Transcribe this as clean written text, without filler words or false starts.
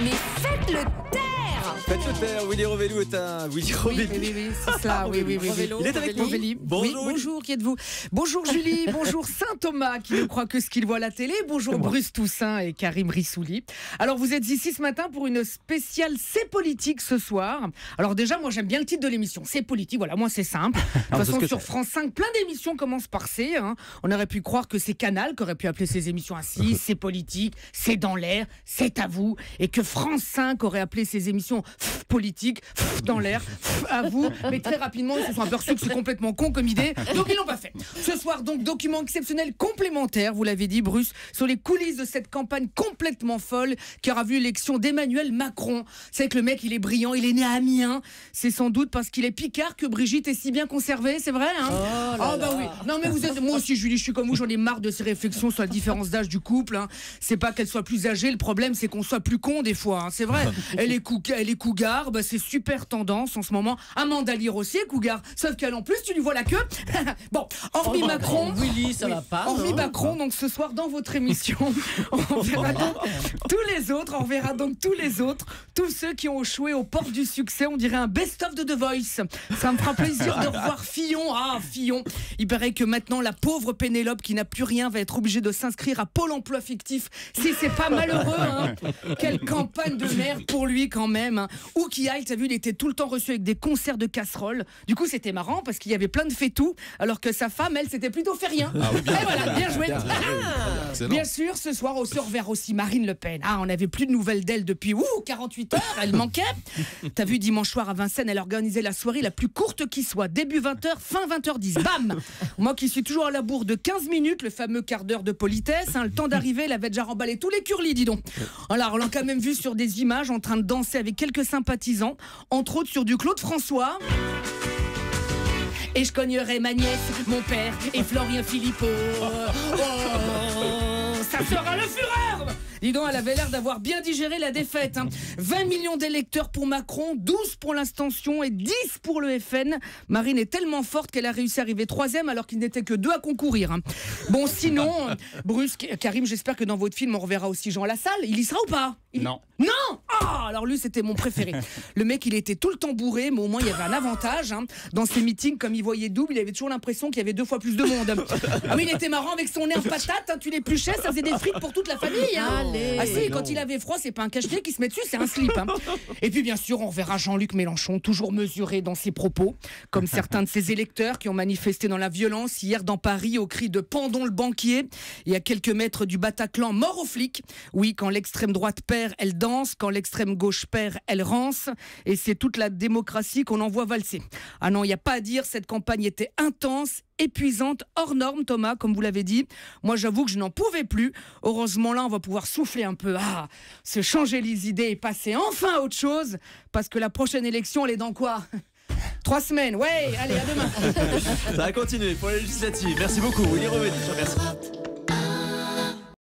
Mais faites-le taire! Faites-le taire, Willy Rovelli est un... Willy Rovelli. Oui, c'est ça, oui. Il est avec nous. Bonjour, oui, bonjour, qui êtes-vous? Bonjour Julie, bonjour Saint-Thomas qui ne croit que ce qu'il voit à la télé, bonjour Bruce Toussaint et Karim Rissouli. Alors vous êtes ici ce matin pour une spéciale C'est politique ce soir. Alors déjà, moi j'aime bien le titre de l'émission, C'est politique, voilà, moi c'est simple. De toute façon, sur France 5, plein d'émissions commencent par C. On aurait pu croire que c'est Canal qui aurait pu appeler ses émissions ainsi, C'est politique, c'est dans l'air, c'est à vous. Et que France 5 aurait appelé ses émissions politique, dans l'air, à vous. Mais très rapidement, ils se sont aperçus que c'est complètement con comme idée, donc ils l'ont pas fait. Ce soir, donc, document exceptionnel complémentaire, vous l'avez dit, Bruce, sur les coulisses de cette campagne complètement folle qui aura vu l'élection d'Emmanuel Macron. C'est que le mec, il est brillant, il est né à Amiens. C'est sans doute parce qu'il est picard que Brigitte est si bien conservée, c'est vrai, hein? Oh bah oui. Non mais vous êtes, moi aussi Julie, je suis comme vous, j'en ai marre de ces réflexions sur la différence d'âge du couple. C'est pas qu'elle soit plus âgée, le problème c'est qu'on soit plus con des fois. C'est vrai. Elle est cougar, bah, c'est super tendance en ce moment. Amanda Lear aussi est cougar, sauf qu'elle en plus tu lui vois la queue. Bon, hormis Macron, Willy, ça va pas. Hormis Macron, donc ce soir dans votre émission, on verra donc tous les autres, tous ceux qui ont échoué aux portes du succès. On dirait un best-of de The Voice. Ça me fera plaisir de revoir Fillon. Ah, Fillon. Il paraît que maintenant la pauvre Pénélope qui n'a plus rien va être obligée de s'inscrire à Pôle emploi fictif. Si c'est pas malheureux, hein. Quelle campagne de merde pour lui quand même. Ou qui aille, t'as vu, il était tout le temps reçu avec des concerts de casseroles. Du coup, c'était marrant parce qu'il y avait plein de fait-tout, alors que sa femme, elle, c'était plutôt fait rien. Ah, oui, bien. Et voilà, bien joué. Bien sûr, ce soir, on se reverra aussi Marine Le Pen. Ah, on n'avait plus de nouvelles d'elle depuis 48 heures, elle manquait. T'as vu, dimanche soir à Vincennes, elle organisait la soirée la plus courte qui soit, début 20h, fin 20h10. Bam! Moi qui suis toujours à la bourre de 15 minutes, le fameux quart d'heure de politesse, le temps d'arriver, elle avait déjà remballé tous les curlis, dis donc. Alors, on l'a quand même vu sur des images en train de danser avec quelques sympathisants, entre autres sur du Claude François. Et je cognerai ma nièce, mon père et Florian Philippot. Ça sera le fureur! Dis donc, elle avait l'air d'avoir bien digéré la défaite. 20 millions d'électeurs pour Macron, 12 pour l'Instention et 10 pour le FN. Marine est tellement forte qu'elle a réussi à arriver 3e alors qu'il n'était que 2 à concourir. Bon, sinon, Bruce, Karim, j'espère que dans votre film, on reverra aussi Jean Lassalle. Il y sera ou pas? Non. Non! Ah, alors lui, c'était mon préféré. Le mec, il était tout le temps bourré, mais au moins, il y avait un avantage. Dans ses meetings, comme il voyait double, il avait toujours l'impression qu'il y avait 2 fois plus de monde. Ah oui, il était marrant avec son air patate. Tu l'épluchais, ça faisait des frites pour toute la famille. Ah si, quand il avait froid, c'est pas un cache-pied qui se met dessus, c'est un slip. Et puis bien sûr, on verra Jean-Luc Mélenchon, toujours mesuré dans ses propos, comme certains de ses électeurs qui ont manifesté dans la violence hier dans Paris au cri de Pendons le banquier, et à quelques mètres du Bataclan, mort aux flics. Oui, quand l'extrême droite perd, elle danse, quand l'extrême gauche perd, elle rance, et c'est toute la démocratie qu'on envoie valser. Ah non, il n'y a pas à dire, cette campagne était intense, épuisante, hors norme, Thomas, comme vous l'avez dit. Moi, j'avoue que je n'en pouvais plus. Heureusement, là, on va pouvoir souffler un peu. Ah, se changer les idées et passer enfin à autre chose. Parce que la prochaine élection, elle est dans quoi? 3 semaines. Ouais, allez, à demain. Ça va continuer pour les législatives. Merci beaucoup, Willy Rovelli. Merci.